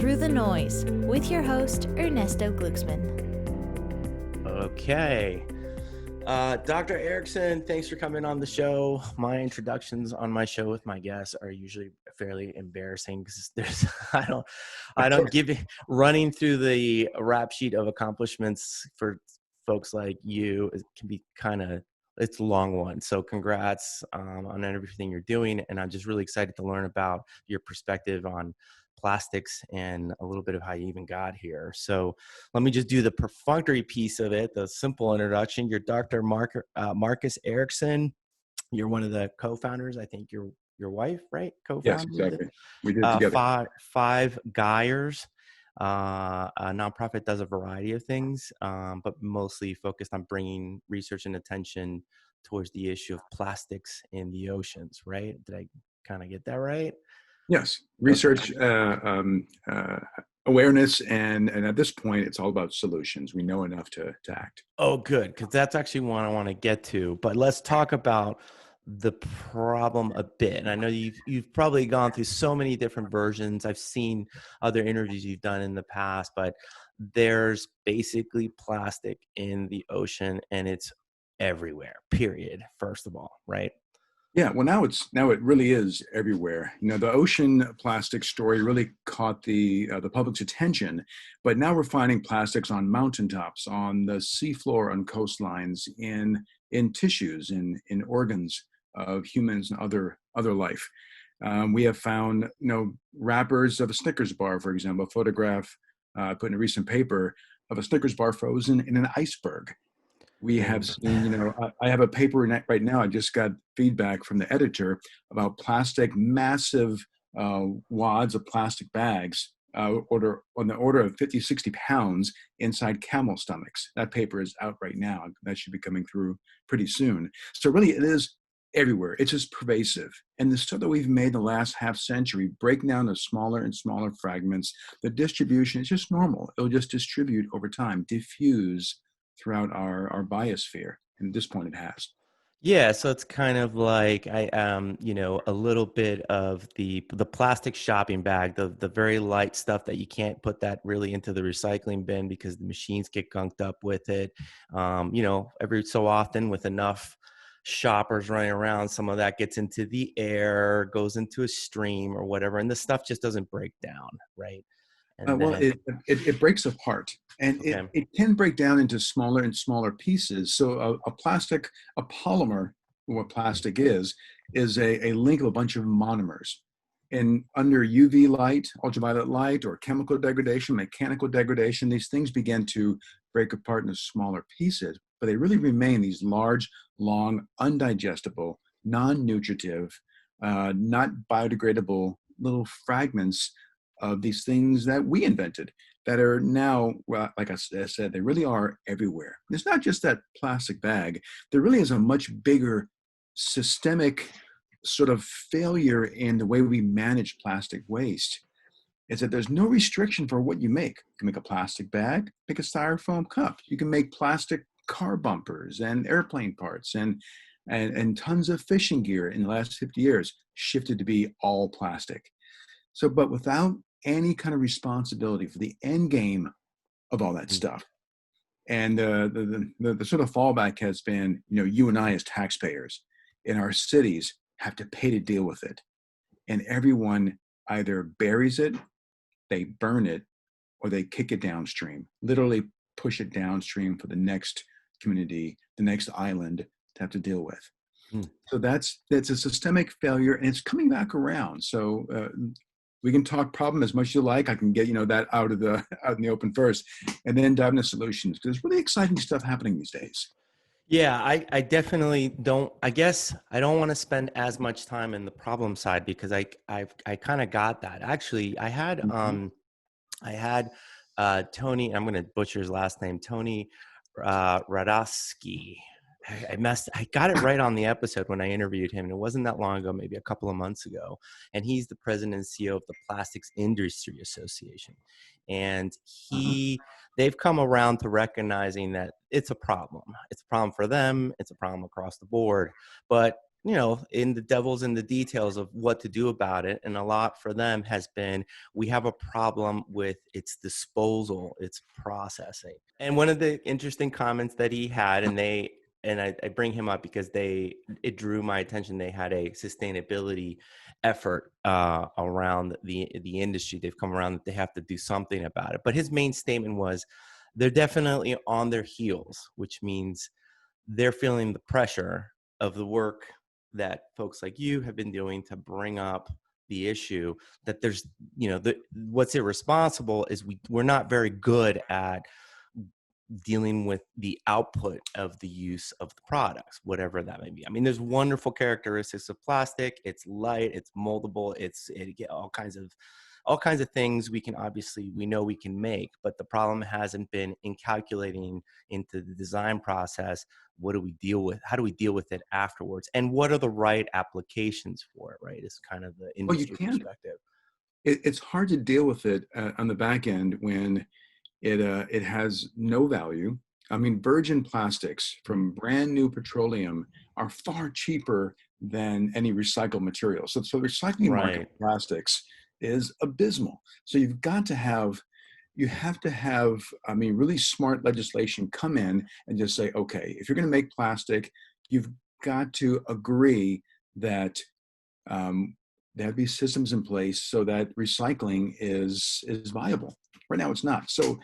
Through the Noise with your host, Ernesto Glucksmann. Okay. Dr. Eriksen, thanks for coming on the show. My introductions on my show with my guests are usually fairly embarrassing because there's I don't give it running through the rap sheet of accomplishments for folks like you. It can be it's a long one. So congrats on everything you're doing. And I'm just really excited to learn about your perspective on plastics and a little bit of how you even got here. So let me just do the perfunctory piece of it, the simple introduction. You're Dr. Marcus Eriksen. You're one of the co-founders. I think your wife, right? Yes, exactly. We did it together. Five Gyres. A nonprofit does a variety of things, but mostly focused on bringing research and attention towards the issue of plastics in the oceans, right? Did I kind of get that right? Yes, research, awareness, and at this point, it's all about solutions. We know enough to act. Oh, good, because that's actually one I want to get to. But let's talk about the problem a bit. And I know you've probably gone through so many different versions. I've seen other interviews you've done in the past, but there's basically plastic in the ocean, and it's everywhere. Period. First of all, right? Yeah, well, now it really is everywhere. You know, the ocean plastic story really caught the public's attention, but now we're finding plastics on mountaintops, on the seafloor, on coastlines, in tissues, in organs of humans and other life. We have found, wrappers of a Snickers bar, for example, a photograph put in a recent paper of a Snickers bar frozen in an iceberg. We have seen, I have a paper right now. I just got feedback from the editor about massive wads of plastic bags, on the order of 50, 60 pounds inside camel stomachs. That paper is out right now. That should be coming through pretty soon. So really it is everywhere. It's just pervasive. And the stuff that we've made the last half century, break down to smaller and smaller fragments. The distribution is just normal. It'll just distribute over time, diffuse throughout our biosphere. And at this point it has. Yeah, so it's kind of like a little bit of the plastic shopping bag, the very light stuff that you can't put that really into the recycling bin because the machines get gunked up with it. Every so often with enough shoppers running around, some of that gets into the air, goes into a stream or whatever, and the stuff just doesn't break down, right? And Well, it breaks apart, and okay. it can break down into smaller and smaller pieces. So a polymer, what plastic is a link of a bunch of monomers. And under UV light, ultraviolet light, or chemical degradation, mechanical degradation, these things begin to break apart into smaller pieces, but they really remain these large, long, undigestible, non-nutritive, not biodegradable little fragments of these things that we invented that are now, well, like I said, they really are everywhere. It's not just that plastic bag. There really is a much bigger systemic sort of failure in the way we manage plastic waste. Is that there's no restriction for what you make. You can make a plastic bag, make a styrofoam cup. You can make plastic car bumpers and airplane parts and tons of fishing gear in the last 50 years shifted to be all plastic. So, but without any kind of responsibility for the end game of all that stuff. And the sort of fallback has been, you and I as taxpayers in our cities have to pay to deal with it. And everyone either buries it, they burn it, or they kick it downstream, literally push it downstream for the next community, the next island to have to deal with. So that's a systemic failure, and it's coming back around. So we can talk problem as much as you like. I can get that out in the open first, and then dive into solutions, because there's really exciting stuff happening these days. Yeah, I definitely don't. I guess I don't want to spend as much time in the problem side because I kind of got that. Actually, I had Tony. I'm going to butcher his last name. Tony Radowski. I got it right on the episode when I interviewed him, and it wasn't that long ago, maybe a couple of months ago. And he's the president and CEO of the Plastics Industry Association. And they've come around to recognizing that it's a problem. It's a problem for them. It's a problem across the board. But in the devil's in the details of what to do about it. And a lot for them has been, we have a problem with its disposal, its processing. And one of the interesting comments that he had, and I bring him up because it drew my attention. They had a sustainability effort around the industry. They've come around that they have to do something about it. But his main statement was, they're definitely on their heels, which means they're feeling the pressure of the work that folks like you have been doing to bring up the issue that there's, what's irresponsible is we're not very good at dealing with the output of the use of the products, whatever that may be. I mean, there's wonderful characteristics of plastic. It's light, it's moldable, it get all kinds of things we know we can make, but the problem hasn't been in calculating into the design process. What do we deal with? How do we deal with it afterwards? And what are the right applications for it, right? It's kind of the industry perspective. It's hard to deal with it on the back end when it has no value. I mean, virgin plastics from brand new petroleum are far cheaper than any recycled material. So the recycling market of plastics is abysmal. So you have to have, really smart legislation come in and just say, okay, if you're going to make plastic, you've got to agree that there be systems in place so that recycling is viable. Right now, it's not. So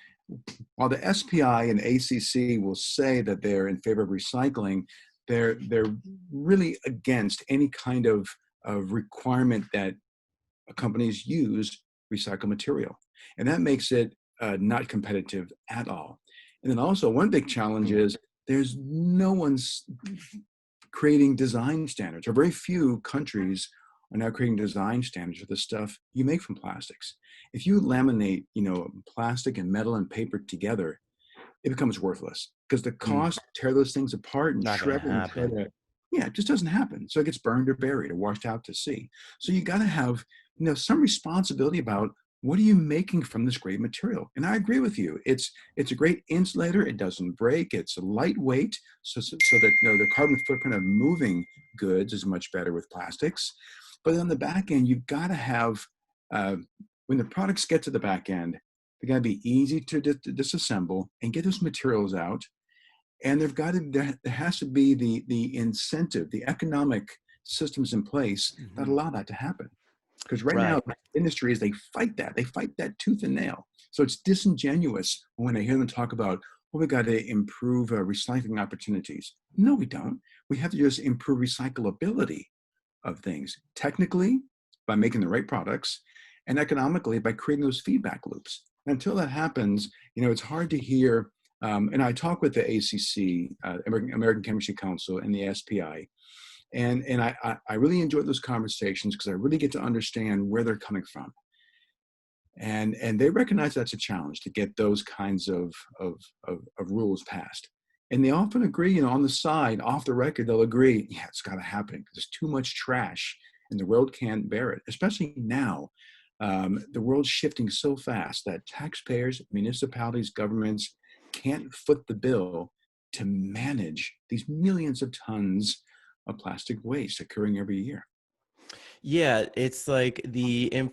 while the SPI and ACC will say that they're in favor of recycling, they're really against any kind of requirement that companies use recycled material. And that makes it not competitive at all. And then also one big challenge is there's no one's creating design standards, or very few countries are now creating design standards for the stuff you make from plastics. If you laminate, plastic and metal and paper together, it becomes worthless because the cost to tear those things apart and shred and try to, it just doesn't happen. So it gets burned or buried or washed out to sea. So you got to have, some responsibility about what are you making from this great material. And I agree with you. It's a great insulator. It doesn't break. It's lightweight, so that the carbon footprint of moving goods is much better with plastics. But on the back end, you've got to have, when the products get to the back end, they've got to be easy to disassemble and get those materials out. And there has to be the incentive, the economic systems in place that allow that to happen. Because right now, industries, they fight that tooth and nail. So it's disingenuous when I hear them talk about, we got to improve recycling opportunities. No, we don't. We have to just improve recyclability of things, technically by making the right products, and economically by creating those feedback loops. And until that happens, it's hard to hear. And I talk with the ACC, American Chemistry Council, and the SPI, and I really enjoy those conversations because I really get to understand where they're coming from. And they recognize that's a challenge to get those kinds of rules passed. And they often agree, on the side, off the record, they'll agree, it's got to happen because there's too much trash and the world can't bear it, especially now. The world's shifting so fast that taxpayers, municipalities, governments can't foot the bill to manage these millions of tons of plastic waste occurring every year. Yeah, it's like when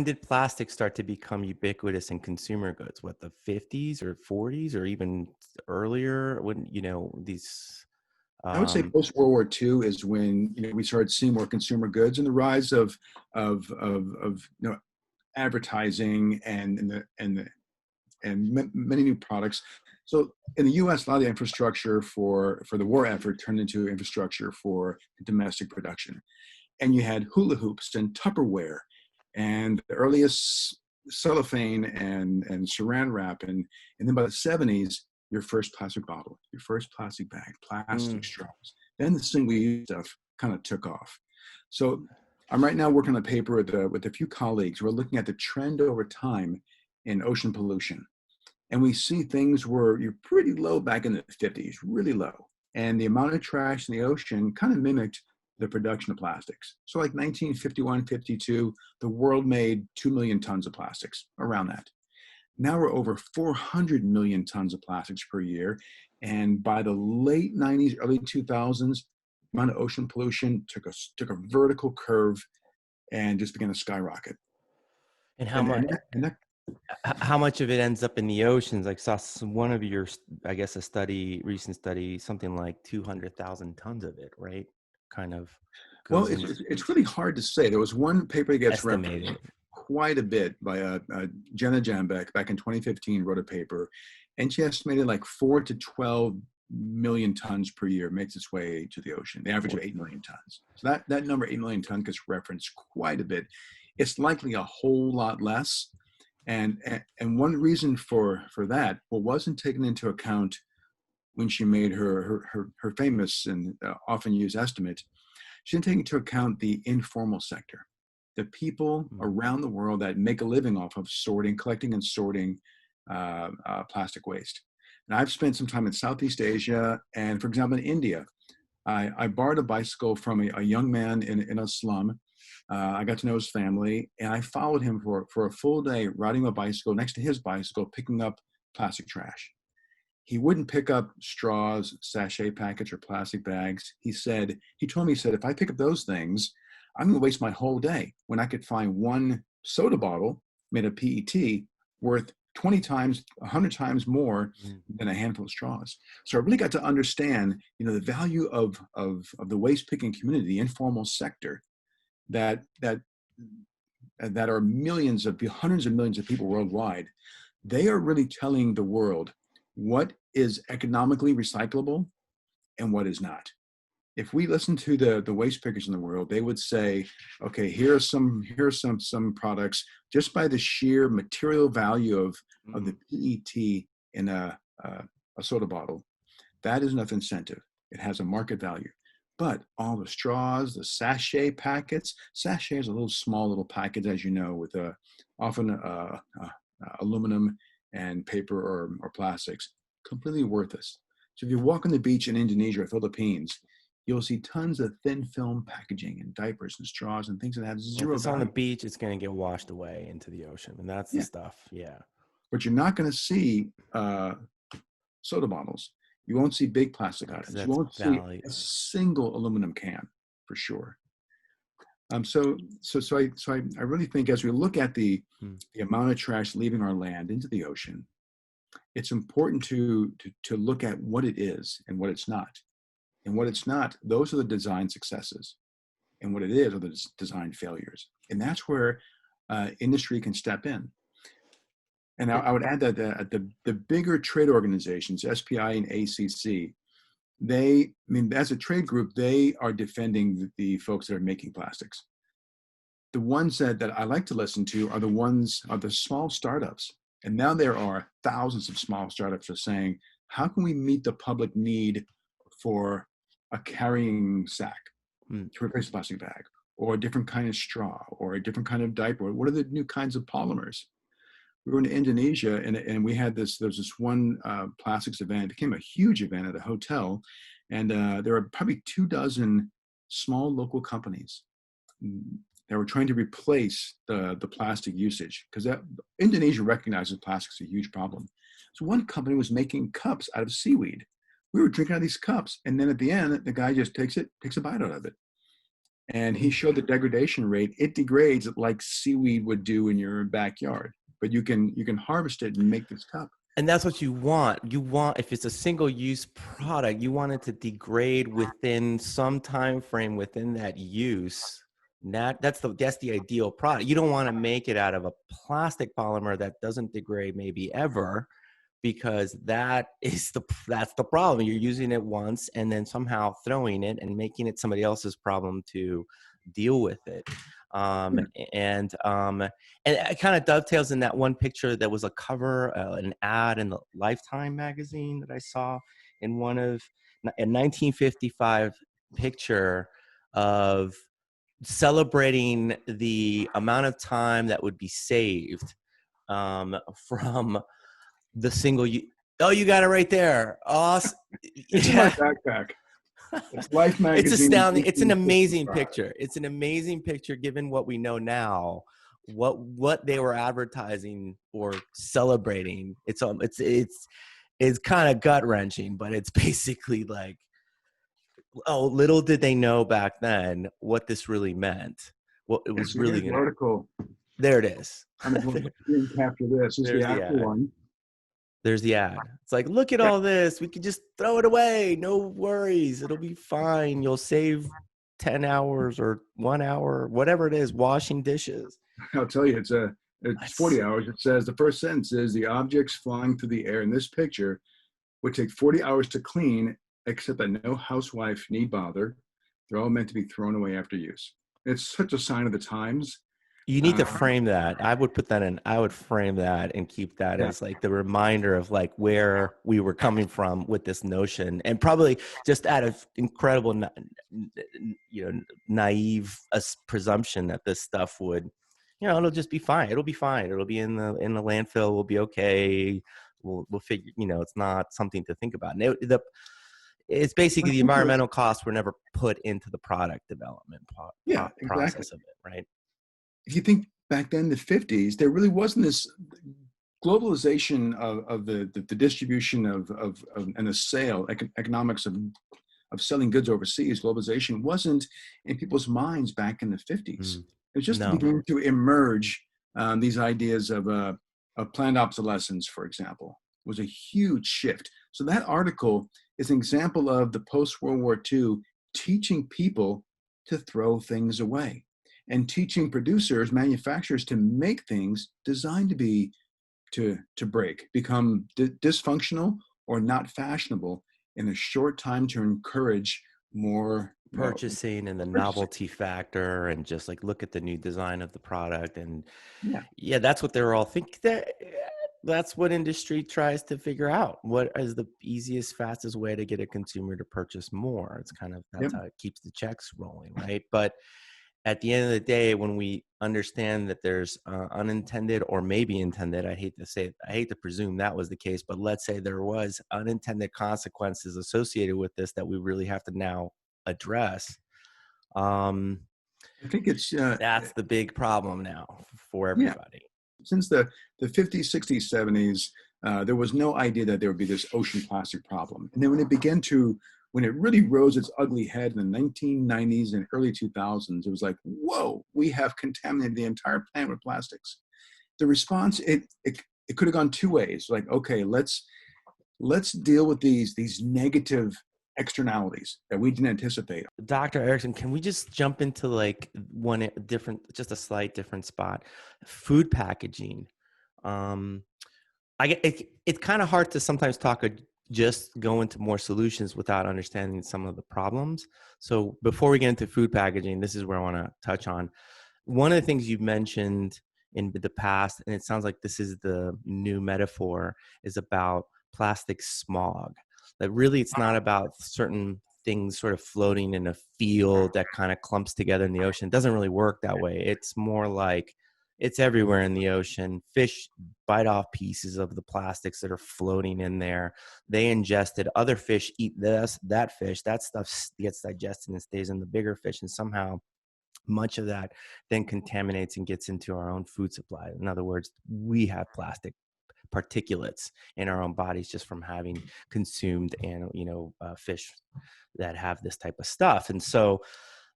did plastic start to become ubiquitous in consumer goods? What, the 50s or 40s or even earlier? When these. I would say post World War II is when we started seeing more consumer goods and the rise of advertising and many new products. So in the U.S., a lot of the infrastructure for the war effort turned into infrastructure for domestic production. And you had hula hoops and Tupperware and the earliest cellophane and saran wrap. And then by the 70s, your first plastic bottle, your first plastic bag, plastic straws. Then the single-use stuff kind of took off. So I'm right now working on a paper with a few colleagues. We're looking at the trend over time in ocean pollution. And we see things were pretty low back in the 50s, really low. And the amount of trash in the ocean kind of mimicked the production of plastics. So like 1951, 52, the world made 2 million tons of plastics, around that. Now we're over 400 million tons of plastics per year. And by the late 90s, early 2000s, the amount of ocean pollution took a vertical curve and just began to skyrocket. And And how much of it ends up in the oceans? Like saw one of your, I guess, recent study, something like 200,000 tons of it, right? Kind of well, goes into it's really hard to say. There was one paper that gets referenced estimated. quite a bit by Jenna Jambek back in 2015, wrote a paper, and she estimated like 4 to 12 million tons per year makes its way to the ocean. The average of 8 million tons. So that number, 8 million tons, gets referenced quite a bit. It's likely a whole lot less. And one reason for that, what wasn't taken into account when she made her famous and often used estimate, she didn't take into account the informal sector, the people around the world that make a living off of collecting and sorting plastic waste. And I've spent some time in Southeast Asia, and for example, in India, I borrowed a bicycle from a young man in a slum. I got to know his family, and I followed him for a full day, riding a bicycle next to his bicycle, picking up plastic trash. He wouldn't pick up straws, sachet packets, or plastic bags. He told me, if I pick up those things, I'm going to waste my whole day when I could find one soda bottle made of PET worth 20 times, 100 times more than a handful of straws. So I really got to understand, the value of the waste picking community, the informal sector, that are hundreds of millions of people worldwide. They are really telling the world what is economically recyclable and what is not. If we listen to the waste pickers in the world, they would say, okay, here are some products, just by the sheer material value of the PET in a soda bottle, that is enough incentive. It has a market value. But all the straws, the sachet packets, sachet is a small little package, as you know, with often aluminum and paper or plastics, completely worthless. So if you walk on the beach in Indonesia or Philippines, you'll see tons of thin film packaging and diapers and straws and things that have zero value. If it's on the beach, it's going to get washed away into the ocean, and that's the stuff. Yeah. But you're not going to see soda bottles. You won't see big plastic items. You won't see a single aluminum can, for sure. So I really think, as we look at the amount of trash leaving our land into the ocean, it's important to look at what it is and what it's not. And what it's not, those are the design successes. And what it is are the design failures. And that's where industry can step in. And I would add that the bigger trade organizations, SPI and ACC, as a trade group, they are defending the folks that are making plastics. The ones that I like to listen to are the small startups. And now there are thousands of small startups that are saying, how can we meet the public need for a carrying sack to replace the plastic bag, or a different kind of straw, or a different kind of diaper? What are the new kinds of polymers? We were in Indonesia, and we had there was this one plastics event. It became a huge event at a hotel, and there were probably 24 small local companies that were trying to replace the plastic usage, because Indonesia recognizes plastic is a huge problem. So one company was making cups out of seaweed. We were drinking out of these cups, and then at the end, the guy just takes a bite out of it. And he showed the degradation rate. It degrades like seaweed would do in your backyard. But you can harvest it and make this cup. And that's what you want. If it's a single-use product, you want it to degrade within some time frame within that use. That's the ideal product. You don't want to make it out of a plastic polymer that doesn't degrade maybe ever, because that's the problem. You're using it once and then somehow throwing it and making it somebody else's problem to deal with it. And it kind of dovetails in that one picture that was a cover, an ad in the Lifetime magazine that I saw in a 1955 picture of celebrating the amount of time that would be saved from the single. Oh, you got it right there. Awesome. It's my backpack. It's Life magazine. It's astounding. It's an amazing picture. It's an amazing picture given what we know now, what they were advertising or celebrating. It's it's kind of gut wrenching, but it's basically like, oh, little did they know back then what this really meant. What it was So really here's the going to, article. there it is. I'm going to screen capture this. This is the There's the actual ad. one. There's the ad. It's like, look at Yeah. all this. We could just throw it away. No worries. It'll be fine. You'll save 10 hours or 1 hour, whatever it is, washing dishes. I'll tell you, it's 40 hours. It says the first sentence is the objects flying through the air in this picture would take 40 hours to clean, except that no housewife need bother. They're all meant to be thrown away after use. It's such a sign of the times. You need to frame that. I would put that in. I would frame that and keep that as like the reminder of like where we were coming from with this notion, and probably just out of incredible, naive presumption that this stuff would, it'll just be fine. It'll be fine. It'll be in the landfill. We'll be okay. We'll figure. It's not something to think about. And it's basically the environmental costs were never put into the product development process of it, right? If you think back then, the 50s, there really wasn't this globalization of the distribution of and the sale economics of selling goods overseas. Globalization wasn't in people's minds back in the 50s. It was just beginning to emerge. These ideas of planned obsolescence, for example, was a huge shift. So that article is an example of the post-World War II teaching people to throw things away, and teaching producers, manufacturers to make things designed to be, to break, become dysfunctional or not fashionable in a short time to encourage more purchasing and the novelty factor, and just like look at the new design of the product. And that's what they're all thinking. That's what industry tries to figure out. What is the easiest, fastest way to get a consumer to purchase more? It's kind of, that's how it keeps the checks rolling, right? But at the end of the day, when we understand that there's unintended or maybe intended, I hate to presume that was the case, but let's say there was unintended consequences associated with this that we really have to now address. I think it's that's the big problem now for everybody. Since the 50s, 60s, 70s, there was no idea that there would be this ocean plastic problem. And then when it really rose its ugly head in the 1990s and early 2000s, it was like, whoa, we have contaminated the entire planet with plastics. The response, it could have gone two ways. Like, okay, let's deal with these negative externalities that we didn't anticipate. Dr. Eriksen, can we just jump into like just a slight different spot? Food packaging. It's kind of hard to sometimes just go into more solutions without understanding some of the problems. So before we get into food packaging, this is where I want to touch on. One of the things you've mentioned in the past, and it sounds like this is the new metaphor, is about plastic smog. That really it's not about certain things sort of floating in a field that kind of clumps together in the ocean. It doesn't really work that way. It's more like it's everywhere in the ocean. Fish bite off pieces of the plastics that are floating in there. They ingest it. Other fish eat that fish. That stuff gets digested and stays in the bigger fish. And somehow much of that then contaminates and gets into our own food supply. In other words, we have plastic particulates in our own bodies just from having consumed fish that have this type of stuff. And so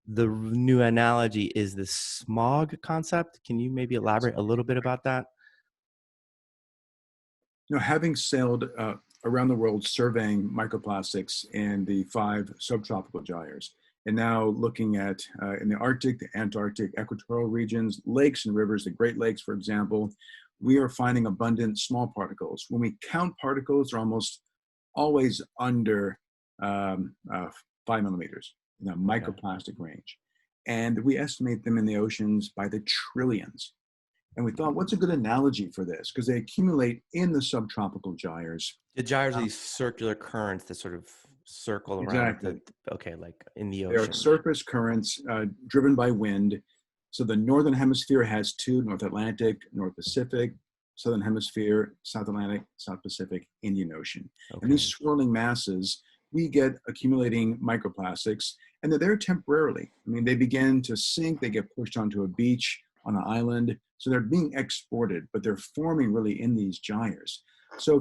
the new analogy is the smog concept. Can you maybe elaborate a little bit about that? Having sailed around the world surveying microplastics in the 5 subtropical gyres, and now looking at in the Arctic, the Antarctic, equatorial regions, lakes and rivers, the Great Lakes, for example, we are finding abundant small particles. When we count particles, they're almost always under 5 millimeters in the microplastic range. And we estimate them in the oceans by the trillions. And we thought, what's a good analogy for this? Because they accumulate in the subtropical gyres. The gyres are these circular currents that sort of circle around. Like in the ocean. They are surface currents driven by wind. So the northern hemisphere has 2, North Atlantic, North Pacific, southern hemisphere, South Atlantic, South Pacific, Indian Ocean. And these swirling masses, we get accumulating microplastics, and they're there temporarily. I mean, they begin to sink, they get pushed onto a beach, on an island, so they're being exported, but they're forming really in these gyres. So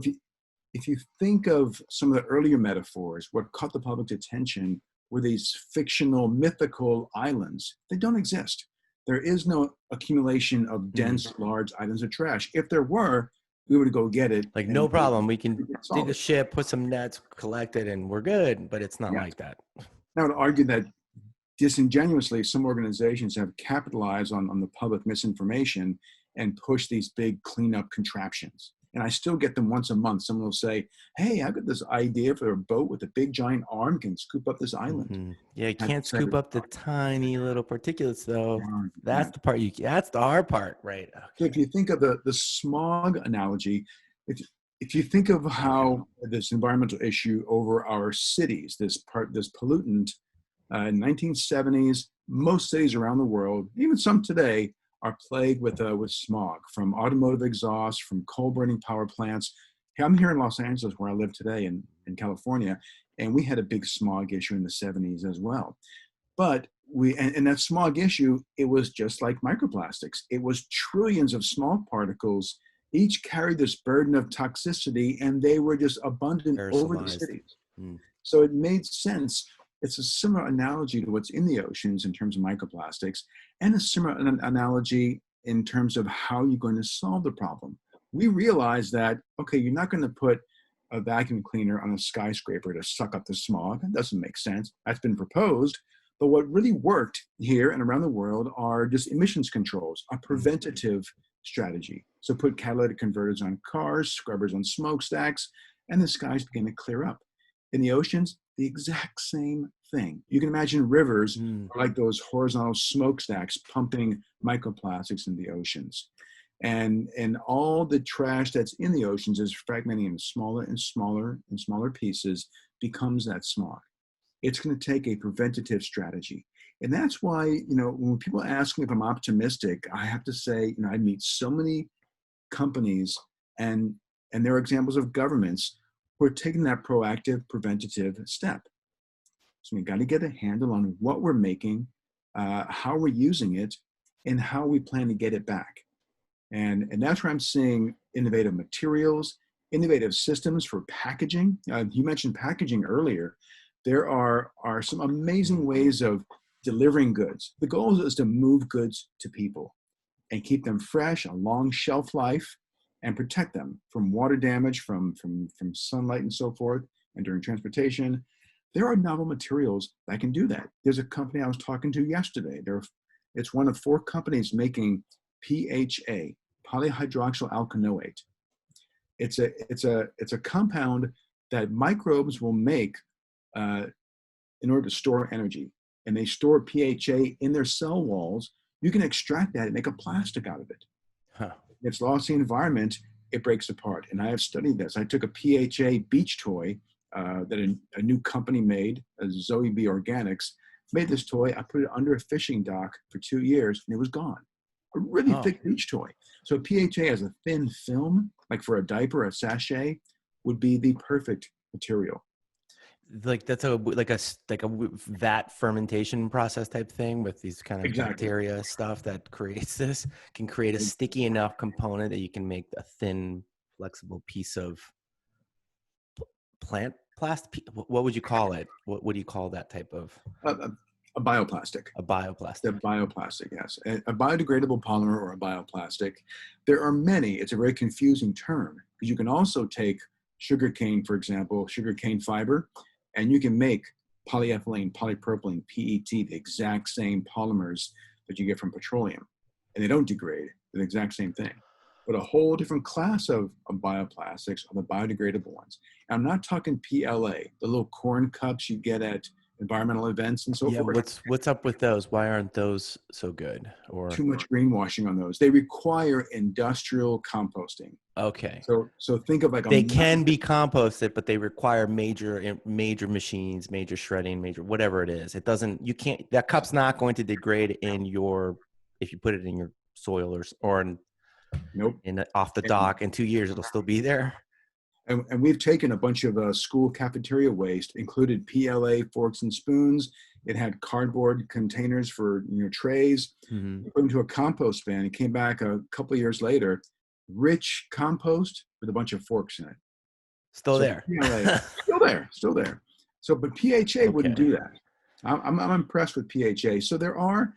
if you think of some of the earlier metaphors, what caught the public's attention were these fictional, mythical islands. They don't exist. There is no accumulation of dense, large items of trash. If there were, we would go get it. Like, no problem. We can dig a it. ship, put some nets, collect it, and we're good. But it's not like that. I would argue that disingenuously, some organizations have capitalized on the public misinformation and push these big cleanup contraptions. And I still get them once a month. Someone will say, hey, I've got this idea for a boat with a big giant arm can scoop up this island. Yeah, you can't scoop up the tiny little particulates though. That's the part that's the hard part, right? Okay. So if you think of the smog analogy, if you think of how this environmental issue over our cities, this pollutant, in 1970s, most cities around the world, even some today, are plagued with smog from automotive exhaust, from coal burning power plants. I'm here in Los Angeles, where I live today in California, and we had a big smog issue in the 70s as well. But and that smog issue, it was just like microplastics. It was trillions of small particles, each carried this burden of toxicity, and they were just abundant over the cities. So it made sense. It's a similar analogy to what's in the oceans in terms of microplastics, and a similar analogy in terms of how you're going to solve the problem. We realize that, okay, you're not going to put a vacuum cleaner on a skyscraper to suck up the smog. That doesn't make sense. That's been proposed. But what really worked here and around the world are just emissions controls, a preventative strategy. So put catalytic converters on cars, scrubbers on smokestacks, and the skies begin to clear up. In the oceans, the exact same thing. You can imagine rivers are like those horizontal smokestacks pumping microplastics in the oceans. And all the trash that's in the oceans is fragmenting into smaller and smaller and smaller pieces, becomes that smog. It's going to take a preventative strategy. And that's why, when people ask me if I'm optimistic, I have to say, I meet so many companies and there are examples of governments who are taking that proactive, preventative step. So we've got to get a handle on what we're making, how we're using it, and how we plan to get it back. And that's where I'm seeing innovative materials, innovative systems for packaging. You mentioned packaging earlier. There are some amazing ways of delivering goods. The goal is to move goods to people and keep them fresh, a long shelf life, and protect them from water damage, from sunlight and so forth, and during transportation. There are novel materials that can do that. There's a company I was talking to yesterday. It's one of 4 companies making PHA, polyhydroxyl alkanoate. It's a compound that microbes will make in order to store energy. And they store PHA in their cell walls. You can extract that and make a plastic out of it. If it's lost in the environment, it breaks apart. And I have studied this. I took a PHA beach toy that a new company made, Zoe B Organics, made this toy. I put it under a fishing dock for 2 years, and it was gone. A really thick beach toy. So PHA as a thin film, like for a diaper, a sachet, would be the perfect material. Like that's a vat fermentation process type thing with these kind of bacteria stuff that can create a sticky enough component that you can make a thin, flexible piece of plant plastic. What would you call it? What do you call that type of? A bioplastic. A bioplastic. A bioplastic, yes. A biodegradable polymer or a bioplastic. There are many. It's a very confusing term because you can also take sugarcane, for example, sugarcane fiber, and you can make polyethylene, polypropylene, PET, the exact same polymers that you get from petroleum. And they don't degrade. They're the exact same thing. But a whole different class of bioplastics are the biodegradable ones. And I'm not talking PLA, the little corn cups you get at environmental events and so forth. What's up with those? Why aren't those so good? Or too much greenwashing on those. They require industrial composting. Okay. So think of they can be composted, but they require major machines, major shredding, major whatever it is. It doesn't. You can't. That cup's not going to degrade if you put it in your soil or nope. Off the dock in 2 years, it'll still be there. And we've taken a bunch of school cafeteria waste, included PLA forks and spoons. It had cardboard containers for trays. Mm-hmm. Put into a compost bin. It came back a couple of years later, rich compost with a bunch of forks in it. Still So there. PLA, still there. So, but PHA wouldn't Okay. do that. I'm impressed with PHA. So there are,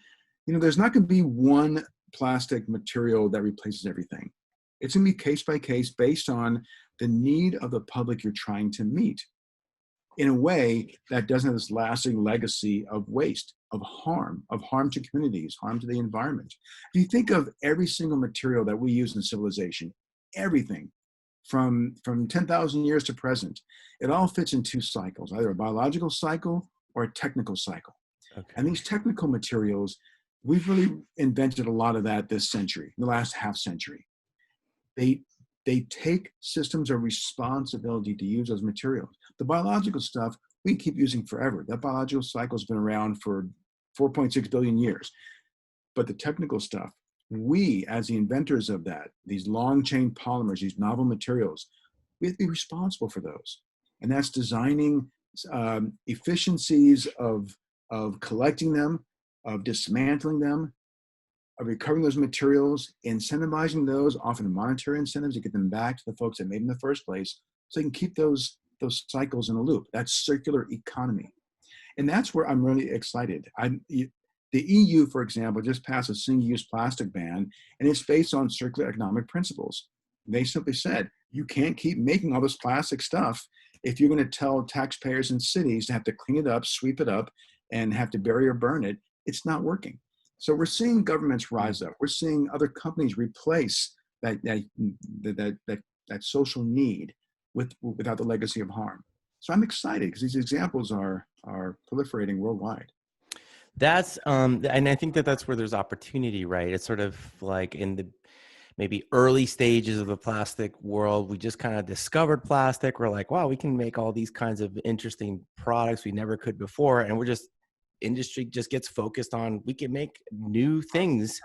there's not going to be one plastic material that replaces everything. It's going to be case by case based on the need of the public you're trying to meet in a way that doesn't have this lasting legacy of waste, of harm to communities, harm to the environment. If you think of every single material that we use in civilization, everything from 10,000 years to present, it all fits in two cycles, either a biological cycle or a technical cycle. Okay. And these technical materials, we've really invented a lot of that this century, the last half century. They take systems of responsibility to use those materials. The biological stuff, we can keep using forever. That biological cycle has been around for 4.6 billion years. But the technical stuff, we, as the inventors of that, these long chain polymers, these novel materials, we have to be responsible for those. And that's designing efficiencies of collecting them, of dismantling them, of recovering those materials, incentivizing those, often monetary incentives to get them back to the folks that made them in the first place, so you can keep those cycles in a loop. That's circular economy. And that's where I'm really excited. The EU, for example, just passed a single-use plastic ban, and it's based on circular economic principles. They simply said, you can't keep making all this plastic stuff if you're going to tell taxpayers and cities to have to clean it up, sweep it up, and have to bury or burn it. It's not working. So we're seeing governments rise up. We're seeing other companies replace that social need without the legacy of harm. So I'm excited because these examples are proliferating worldwide. That's and I think that's where there's opportunity, right? It's sort of like in the maybe early stages of the plastic world, we just kind of discovered plastic. We're like, wow, we can make all these kinds of interesting products we never could before. And industry just gets focused on, we can make new things,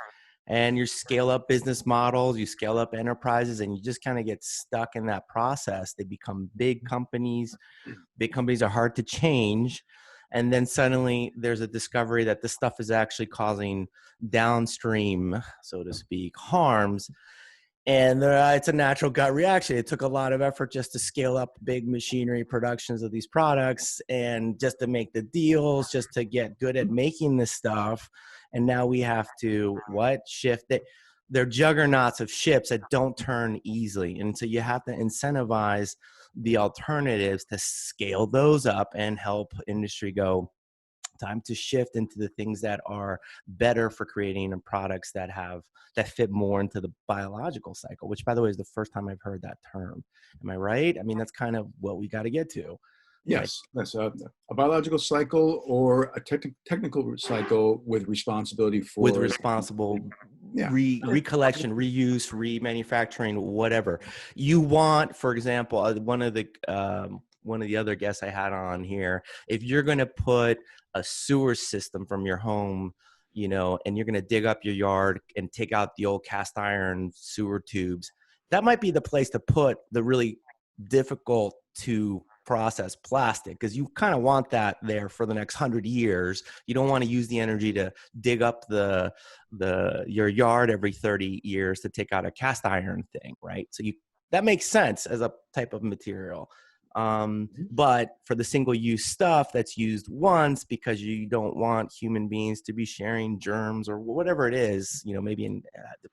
and you scale up business models, you scale up enterprises, and you just kind of get stuck in that process. They become big companies. Big companies are hard to change. And then suddenly there's a discovery that this stuff is actually causing downstream, so to speak, harms. And it's a natural gut reaction. It took a lot of effort just to scale up big machinery productions of these products, and just to make the deals, just to get good at making this stuff. And now we have to shift it. They're juggernauts of ships that don't turn easily. And so you have to incentivize the alternatives to scale those up and help industry go, time to shift into the things that are better for creating products that fit more into the biological cycle, which, by the way, is the first time I've heard that term. Am I right? I mean, that's kind of what we got to get to. Yes, that's a biological cycle or a technical cycle with responsibility for... With responsible recollection, reuse, remanufacturing, whatever. You want, for example, one of the other guests I had on here, if you're going to put a sewer system from your home, and you're going to dig up your yard and take out the old cast iron sewer tubes, that might be the place to put the really difficult to process plastic, because you kind of want that there for the next 100 years. You don't want to use the energy to dig up your yard every 30 years to take out a cast iron thing, right? So that makes sense as a type of material. But for the single-use stuff that's used once, because you don't want human beings to be sharing germs or whatever it is, maybe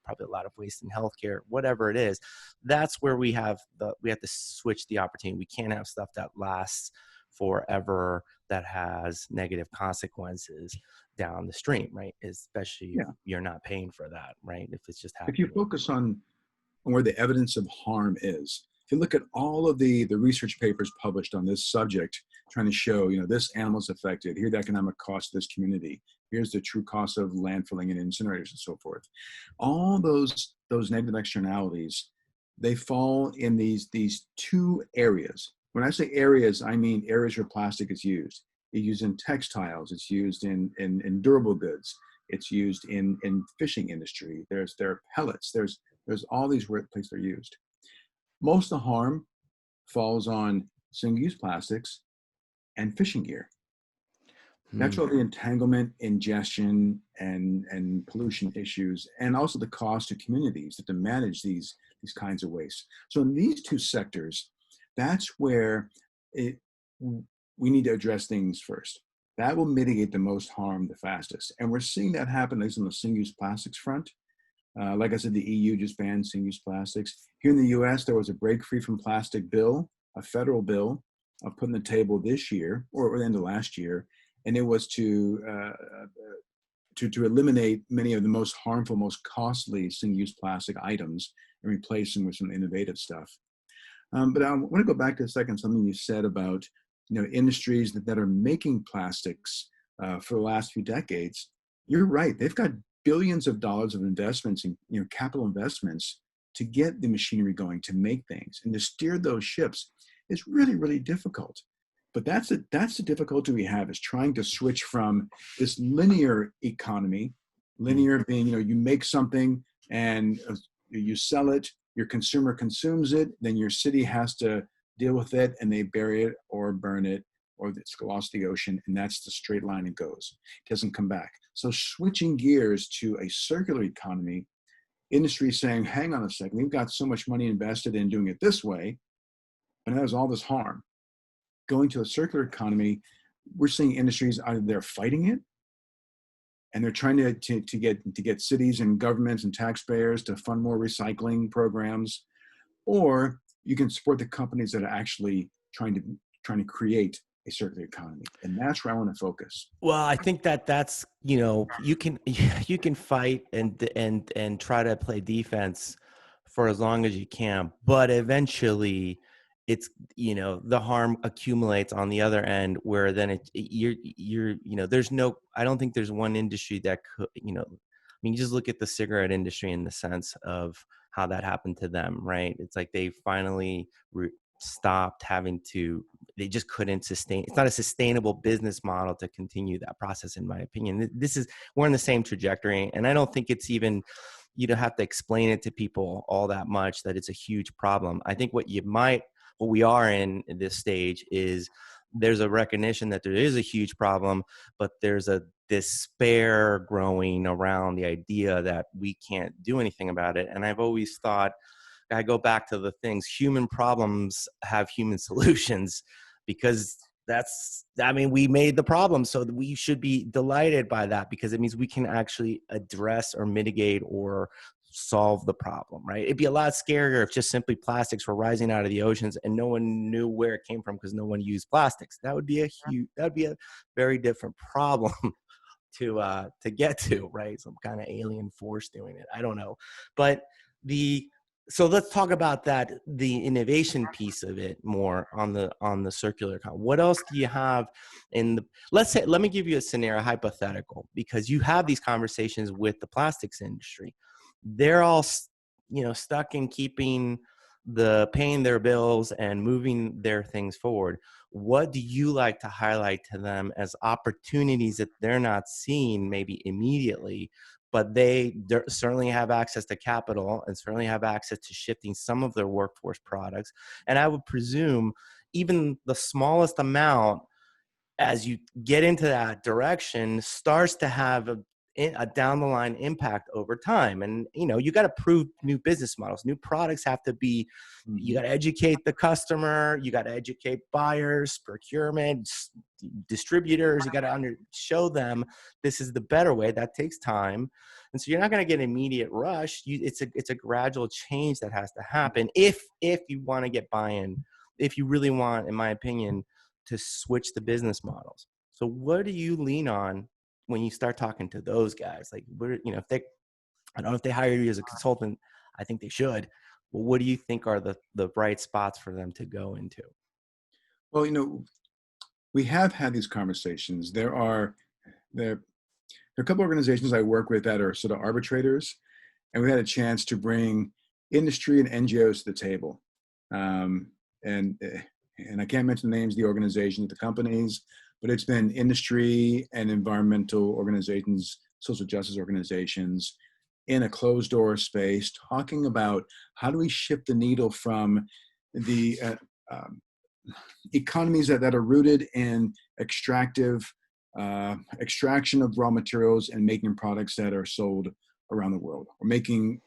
probably a lot of waste in healthcare, whatever it is, that's where we have to switch the opportunity. We can't have stuff that lasts forever, that has negative consequences down the stream, right? Especially if you're not paying for that, right? If it's just happening. If you focus on where the evidence of harm is, if you look at all of the research papers published on this subject, trying to show, this animal's affected, here's the economic cost of this community, here's the true cost of landfilling and incinerators and so forth. All those negative externalities, they fall in these two areas. When I say areas, I mean areas where plastic is used. It's used in textiles, it's used in durable goods, it's used in fishing industry, there are pellets, there's all these places they're used. Most of the harm falls on single-use plastics and fishing gear. That's all the entanglement, ingestion, and pollution issues, and also the cost to communities to manage these kinds of waste. So in these two sectors, that's where it, we need to address things first. That will mitigate the most harm the fastest. And we're seeing that happen, at least on the single-use plastics front. Like I said, the EU just banned single-use plastics. Here in the US, there was a break free from plastic bill, a federal bill, put on the table this year, or the end of last year, and it was to eliminate many of the most harmful, most costly single-use plastic items and replace them with some innovative stuff. But I want to go back to a second, something you said about industries that are making plastics for the last few decades. You're right. They've got billions of dollars of investments in capital investments to get the machinery going to make things, and to steer those ships is really, really difficult. But that's the difficulty we have, is trying to switch from this linear economy, linear being you make something and you sell it, your consumer consumes it, then your city has to deal with it, and they bury it or burn it, or it's lost the ocean, and that's the straight line it goes. It doesn't come back. So switching gears to a circular economy, industry saying, hang on a second, we've got so much money invested in doing it this way, and there's all this harm. Going to a circular economy, we're seeing industries either they're fighting it, and they're trying to get cities and governments and taxpayers to fund more recycling programs, or you can support the companies that are actually trying to create a circular economy, and that's where I want to focus. Well, I think that's you can fight and try to play defense for as long as you can, but eventually it's the harm accumulates on the other end, where then there's no, I don't think there's one industry that could, I mean, you just look at the cigarette industry in the sense of how that happened to them, right? It's like they finally stopped having to, they just couldn't sustain. It's not a sustainable business model to continue that process, in my opinion. We're in the same trajectory, and I don't think it's even, you don't have to explain it to people all that much that it's a huge problem. I think what we are in this stage is there's a recognition that there is a huge problem, but there's a despair growing around the idea that we can't do anything about it. And I've always thought, I go back to the things, human problems have human solutions, because we made the problem. So we should be delighted by that, because it means we can actually address or mitigate or solve the problem, right? It'd be a lot scarier if just simply plastics were rising out of the oceans and no one knew where it came from because no one used plastics. That would be a very different problem to get to, right? Some kind of alien force doing it. I don't know. But so let's talk about that, the innovation piece of it more on the circular economy. What else do you have let me give you a scenario, hypothetical, because you have these conversations with the plastics industry. They're all, stuck in paying their bills and moving their things forward. What do you like to highlight to them as opportunities that they're not seeing maybe immediately, but they certainly have access to capital and certainly have access to shifting some of their workforce products? And I would presume even the smallest amount, as you get into that direction, starts to have a down the line impact over time. And you got to prove new business models. New products have to be, you got to educate the customer, you got to educate buyers, procurement, distributors. You got to show them this is the better way. That takes time. And so you're not going to get an immediate rush. It's a gradual change that has to happen if you want to get buy-in, if you really want, in my opinion, to switch the business models. So what do you lean on when you start talking to those guys? Like, I don't know if they hire you as a consultant. I think they should. Well, what do you think are the bright spots for them to go into? Well, we have had these conversations. There are a couple organizations I work with that are sort of arbitrators, and we had a chance to bring industry and NGOs to the table. And I can't mention the names of the organizations, the companies, but it's been industry and environmental organizations, social justice organizations, in a closed door space, talking about how do we shift the needle from the economies that are rooted in extraction of raw materials and making products that are sold around the world, or making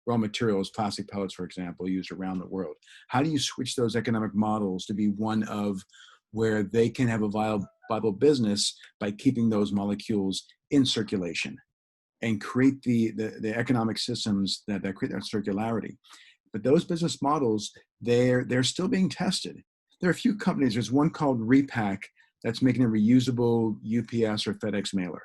raw materials, plastic pellets, for example, used around the world. How do you switch those economic models to be one of where they can have a viable business by keeping those molecules in circulation and create the economic systems that create that circularity? But those business models, they're still being tested. There are a few companies. There's one called Repack that's making a reusable UPS or FedEx mailer.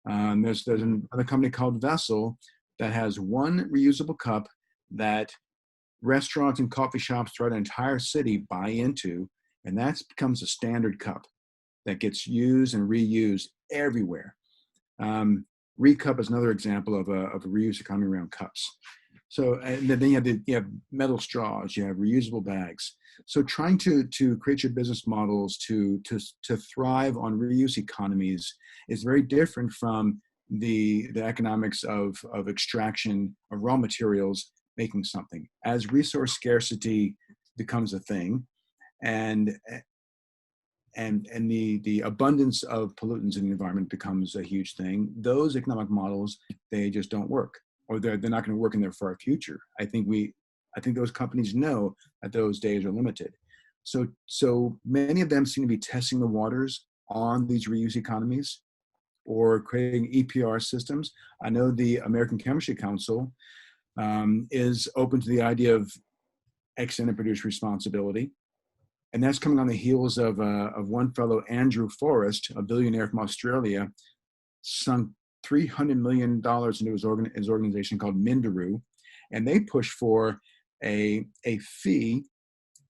There's another company called Vessel that has one reusable cup that restaurants and coffee shops throughout an entire city buy into, and that becomes a standard cup that gets used and reused everywhere. Recup is another example of a reuse economy around cups. So, and then you have metal straws, you have reusable bags. So trying to create your business models to thrive on reuse economies is very different from the economics of extraction of raw materials, making something. As resource scarcity becomes a thing, and the abundance of pollutants in the environment becomes a huge thing, those economic models, they just don't work, or they're not going to work in their far future. I think those companies know that those days are limited. So many of them seem to be testing the waters on these reuse economies or creating EPR systems. I know the American Chemistry Council is open to the idea of extended producer responsibility. And that's coming on the heels of one fellow, Andrew Forrest, a billionaire from Australia, sunk $300 million into his organization called Minderoo. And they push for a fee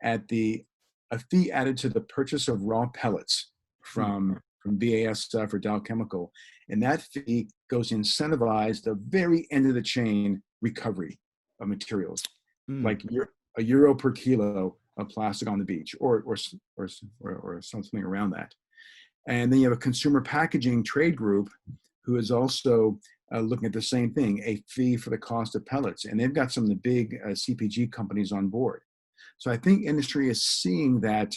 added to the purchase of raw pellets from BASF or Dow Chemical. And that fee goes to incentivize the very end of the chain recovery of materials, like a euro per kilo of plastic on the beach, or something around that. And then you have a consumer packaging trade group who is also looking at the same thing, a fee for the cost of pellets. And they've got some of the big CPG companies on board. So I think industry is seeing that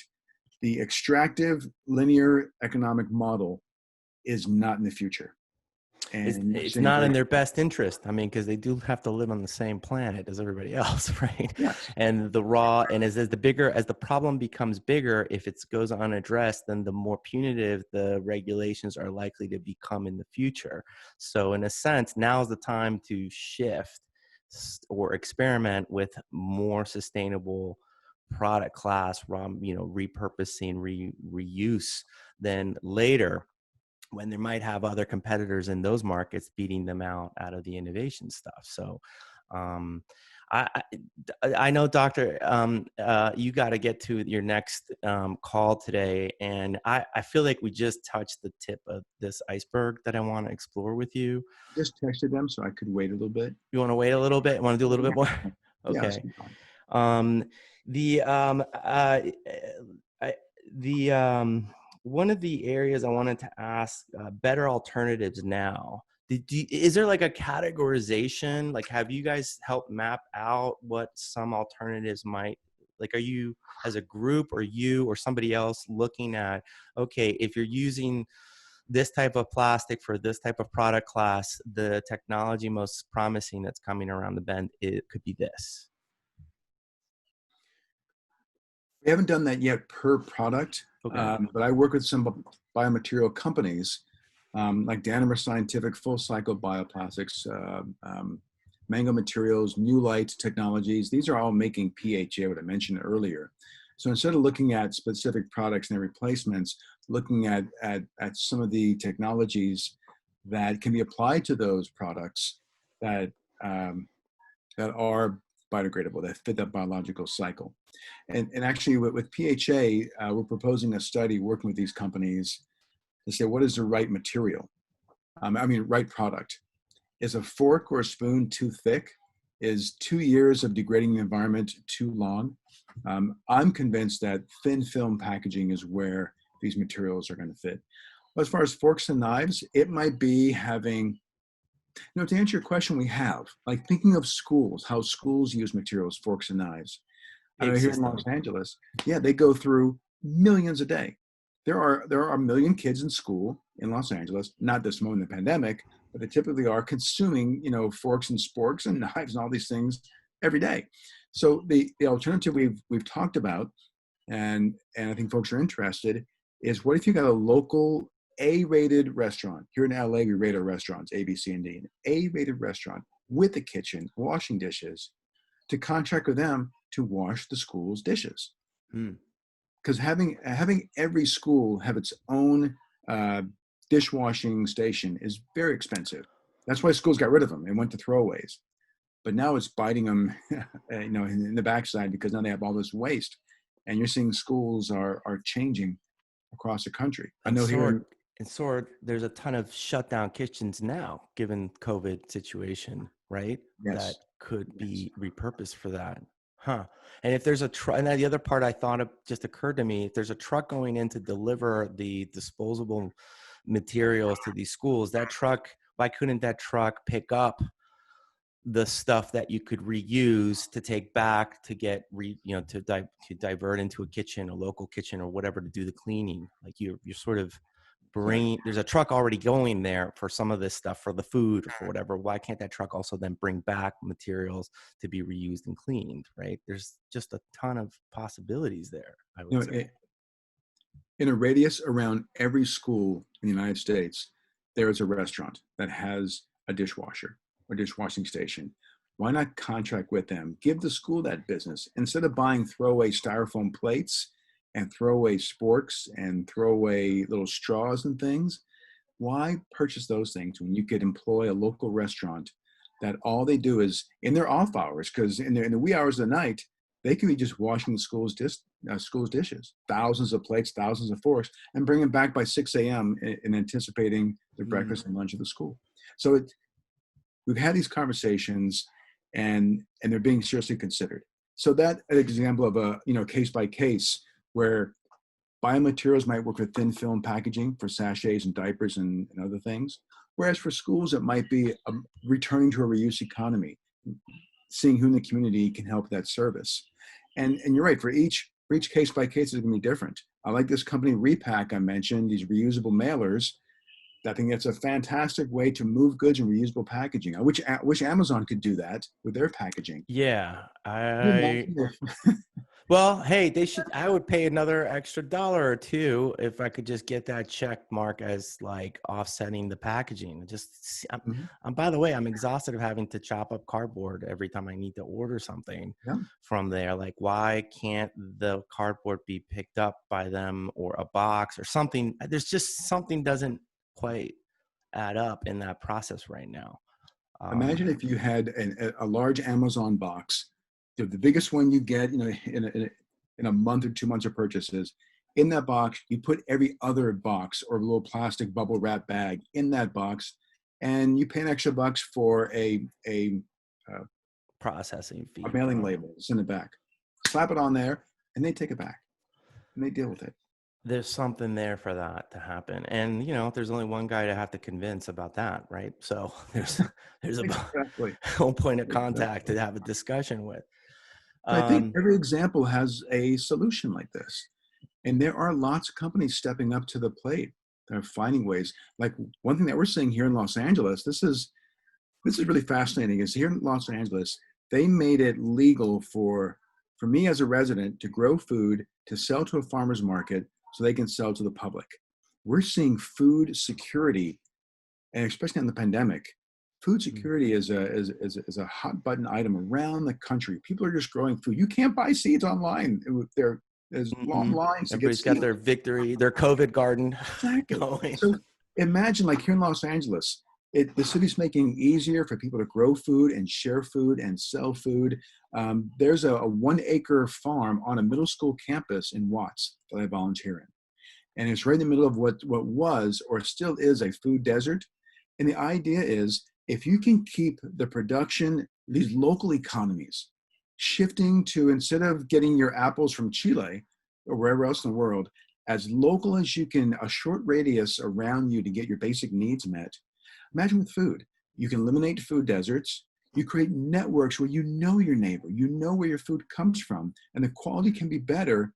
the extractive linear economic model is not in the future. And it's not in their best interest. I mean, because they do have to live on the same planet as everybody else, right? Yes. And as the problem becomes bigger, if it goes unaddressed, then the more punitive the regulations are likely to become in the future. So in a sense, now's the time to shift or experiment with more sustainable product class, repurposing, reuse, than later, when they might have other competitors in those markets beating them out of the innovation stuff. So I know, Doctor, you got to get to your next call today. And I feel like we just touched the tip of this iceberg that I want to explore with you. Just texted them so I could wait a little bit. You want to wait a little bit? Want to do a little bit more? Okay. One of the areas I wanted to ask, better alternatives now. Is there like a categorization? Like, have you guys helped map out what some alternatives might, like, are you as a group or you or somebody else looking at, okay, if you're using this type of plastic for this type of product class, the technology most promising that's coming around the bend, it could be this? We haven't done that yet per product, okay. But I work with some biomaterial companies like Danimer Scientific, Full Cycle Bioplastics, Mango Materials, New Light Technologies. These are all making PHA, what I mentioned earlier. So instead of looking at specific products and their replacements, looking at some of the technologies that can be applied to those products that are biodegradable, that fit that biological cycle. And actually with PHA, we're proposing a study working with these companies to say, what is the right material? Right product. Is a fork or a spoon too thick? Is 2 years of degrading the environment too long? I'm convinced that thin film packaging is where these materials are going to fit. As far as forks and knives, it might be having, to answer your question, we have, like, thinking of schools, how schools use materials, forks and knives. I know here in Los Angeles, they go through millions a day. There are a million kids in school in Los Angeles, not this moment in the pandemic, but they typically are consuming, forks and sporks and knives and all these things every day. So the alternative we've talked about, and I think folks are interested, is what if you got a local A-rated restaurant? Here in LA, we rate our restaurants A, B, C, and D. An A-rated restaurant with a kitchen, washing dishes, to contract with them to wash the school's dishes. Because having every school have its own dishwashing station is very expensive. That's why schools got rid of them and went to throwaways. But now it's biting them, in the backside, because now they have all this waste. And you're seeing schools are changing across the country. I know there's a ton of shutdown kitchens now, given COVID situation, right? Yes. That could be repurposed for that. Huh. And if there's a truck, and the other part I thought of just occurred to me, if there's a truck going in to deliver the disposable materials to these schools, that truck, why couldn't that truck pick up the stuff that you could reuse to take back to get to divert into a kitchen, a local kitchen, or whatever, to do the cleaning? Like you're sort of bringing, there's a truck already going there for some of this stuff, for the food or for whatever. Why can't that truck also then bring back materials to be reused and cleaned, right? There's just a ton of possibilities there, I would say. In a radius around every school in the United States, there is a restaurant that has a dishwasher or dishwashing station. Why not contract with them? Give the school that business. Instead of buying throwaway styrofoam plates and throwaway sporks and throwaway little straws and things, why purchase those things when you could employ a local restaurant that all they do is, in their off hours, because in the wee hours of the night, they could be just washing the school's dishes, thousands of plates, thousands of forks, and bring them back by 6 a.m. in anticipating the breakfast and lunch of the school. So we've had these conversations, and they're being seriously considered. So that an example of a case by case where biomaterials might work with thin film packaging for sachets and diapers and other things, whereas for schools it might be returning to a reuse economy, seeing who in the community can help that service. And you're right, for each case by case is going to be different. I like this company Repack I mentioned, these reusable mailers. I think it's a fantastic way to move goods in reusable packaging. I wish Amazon could do that with their packaging. Yeah, well, hey, they should. I would pay another extra $1 or $2 if I could just get that check mark as like offsetting the packaging. By the way, I'm exhausted of having to chop up cardboard every time I need to order something from there. Like, why can't the cardboard be picked up by them, or a box or something? There's just something doesn't quite add up in that process right now. Imagine if you had a large Amazon box, the biggest one you get, in a month or 2 months of purchases. In that box, you put every other box or little plastic bubble wrap bag in that box, and you pay an extra $1 for a processing fee, a mailing label, send it back, slap it on there, and they take it back, and they deal with it. There's something there for that to happen. And, there's only one guy to have to convince about that, right? So there's Exactly. a whole point of contact to have a discussion with. I think every example has a solution like this. And there are lots of companies stepping up to the plate. They're finding ways. Like one thing that we're seeing here in Los Angeles, this is really fascinating, is here in Los Angeles, they made it legal for me as a resident to grow food, to sell to a farmer's market, so they can sell to the public. We're seeing food security, and especially in the pandemic, food security is a hot button item around the country. People are just growing food. You can't buy seeds online. There's long lines. Everybody's got their COVID garden going. So imagine, like here in Los Angeles, the city's making it easier for people to grow food and share food and sell food. There's a 1 acre farm on a middle school campus in Watts that I volunteer in. And it's right in the middle of what was or still is a food desert. And the idea is, if you can keep the production, these local economies shifting to, instead of getting your apples from Chile or wherever else in the world, as local as you can, a short radius around you to get your basic needs met. Imagine with food, you can eliminate food deserts. You create networks where you know your neighbor, you know where your food comes from, and the quality can be better,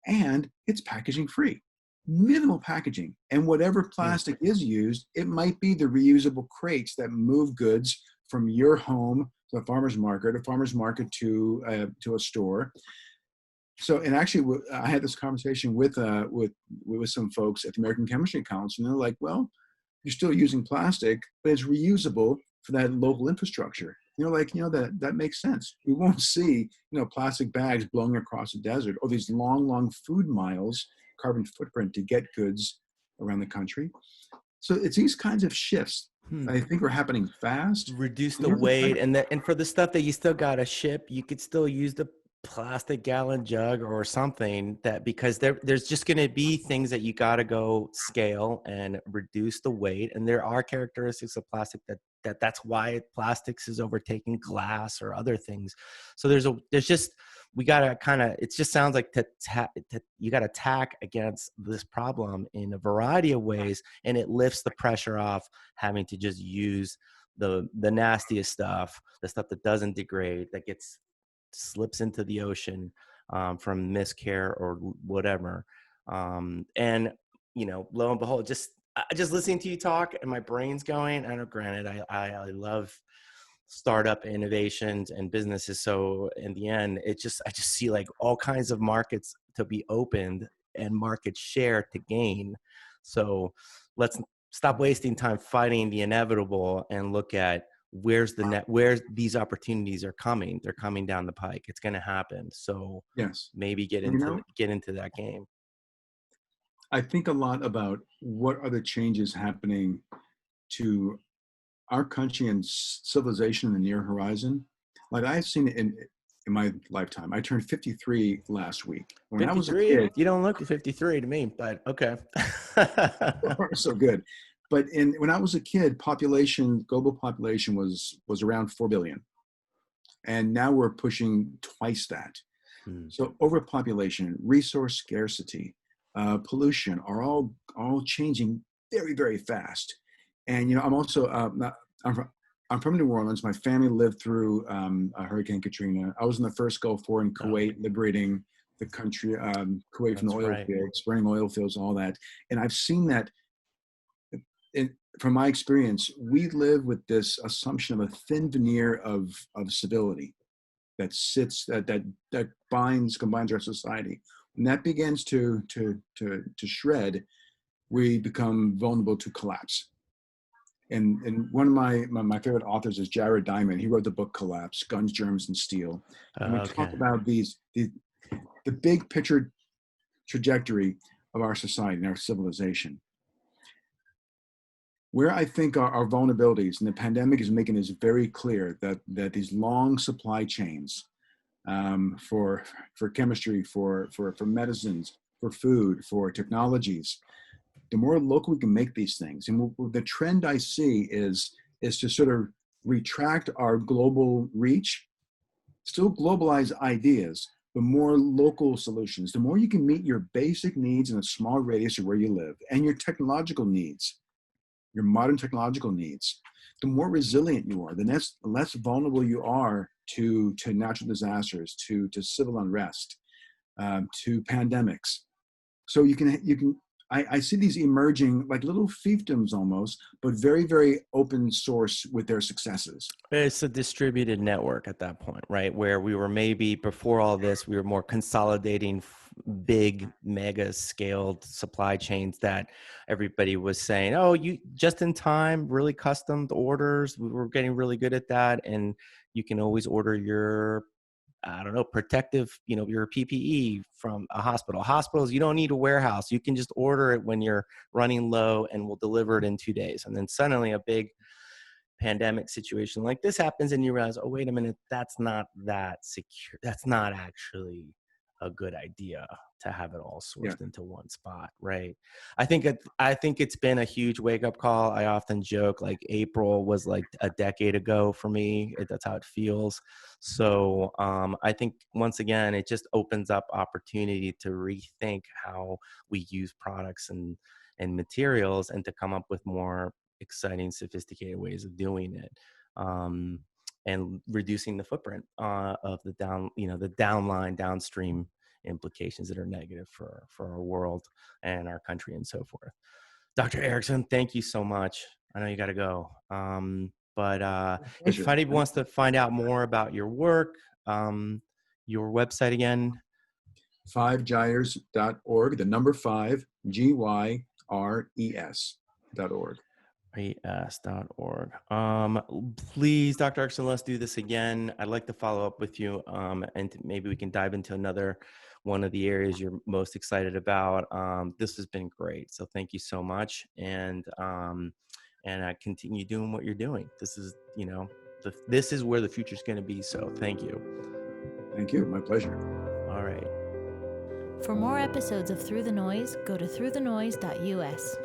and it's packaging free. minimal packaging. And whatever plastic is used, it might be the reusable crates that move goods from your home to a farmer's market to a store. So, and actually, I had this conversation with some folks at the American Chemistry Council, and they're like, "Well, you're still using plastic, but it's reusable for that local infrastructure." That makes sense. We won't see, plastic bags blowing across the desert, or these long food miles, carbon footprint to get goods around the country. So it's these kinds of shifts I think are happening fast. Reduce the weight, and for the stuff that you still gotta ship, you could still use the plastic gallon jug or something, that because there's just going to be things that you got to go scale and reduce the weight, and there are characteristics of plastic that's why plastics is overtaking glass or other things. So there's just, we got to kind of, it just sounds like you got to tack against this problem in a variety of ways, and it lifts the pressure off having to just use the nastiest stuff, the stuff that doesn't degrade, that slips into the ocean from miscare or whatever. And lo and behold, just listening to you talk and my brain's going. I know, granted, I love startup innovations and businesses. So in the end, I just see like all kinds of markets to be opened and market share to gain. So let's stop wasting time fighting the inevitable and look at where these opportunities are coming. They're coming down the pike. It's going to happen. So yes, maybe get into that game. I think a lot about what are the changes happening to our country and civilization in the near horizon. Like I've seen it in my lifetime. I turned 53 last week. When 53? I was a kid, you don't look 53 to me, but okay. So good. But when I was a kid, global population was around 4 billion. And now we're pushing twice that. So overpopulation, resource scarcity, pollution are all changing very, very fast. And, I'm also, I'm from New Orleans. My family lived through Hurricane Katrina. I was in the first Gulf War in Kuwait, liberating the country, Kuwait from the oil fields, burning oil fields, all that. And I've seen that. From my experience, we live with this assumption of a thin veneer of civility that combines our society. When that begins to shred, we become vulnerable to collapse. And one of my favorite authors is Jared Diamond. He wrote the book Collapse: Guns, Germs, and Steel. And we talk about the big picture trajectory of our society and our civilization. Where I think our vulnerabilities, and the pandemic is making this very clear, that these long supply chains for chemistry, for medicines, for food, for technologies, the more local we can make these things. And the trend I see is to sort of retract our global reach, still globalize ideas, but more local solutions. The more you can meet your basic needs in a small radius of where you live, and your technological needs, your modern technological needs, the more resilient you are, the less vulnerable you are to natural disasters, to civil unrest, to pandemics. So you can. I see these emerging like little fiefdoms almost, but very, very open source with their successes. It's a distributed network at that point, right? Where we were maybe before all this, we were more consolidating big, mega scaled supply chains that everybody was saying, oh, you just in time, really custom orders. We were getting really good at that. And you can always order your protective, your PPE from a hospital. Hospitals, you don't need a warehouse. You can just order it when you're running low and we'll deliver it in 2 days. And then suddenly a big pandemic situation like this happens and you realize, oh, wait a minute, that's not that secure. That's not actually a good idea to have it all sourced into one spot, right? I think it's been a huge wake-up call. I often joke like April was like a decade ago for me. That's how it feels. So I think once again, it just opens up opportunity to rethink how we use products and materials, and to come up with more exciting, sophisticated ways of doing it. And reducing the footprint of the downstream implications that are negative for our world and our country and so forth. Dr. Eriksen, thank you so much. I know you got to go. But if anybody wants to find out more about your work, your website again? 5gyres.org, the number 5, GYRES.org. res.org. Please, Dr. Eriksen, let's do this again. I'd like to follow up with you, and maybe we can dive into another one of the areas you're most excited about. This has been great, so thank you so much, and I continue doing what you're doing. This is, this is where the future is going to be. So thank you. Thank you. My pleasure. All right. For more episodes of Through the Noise, go to throughthenoise.us.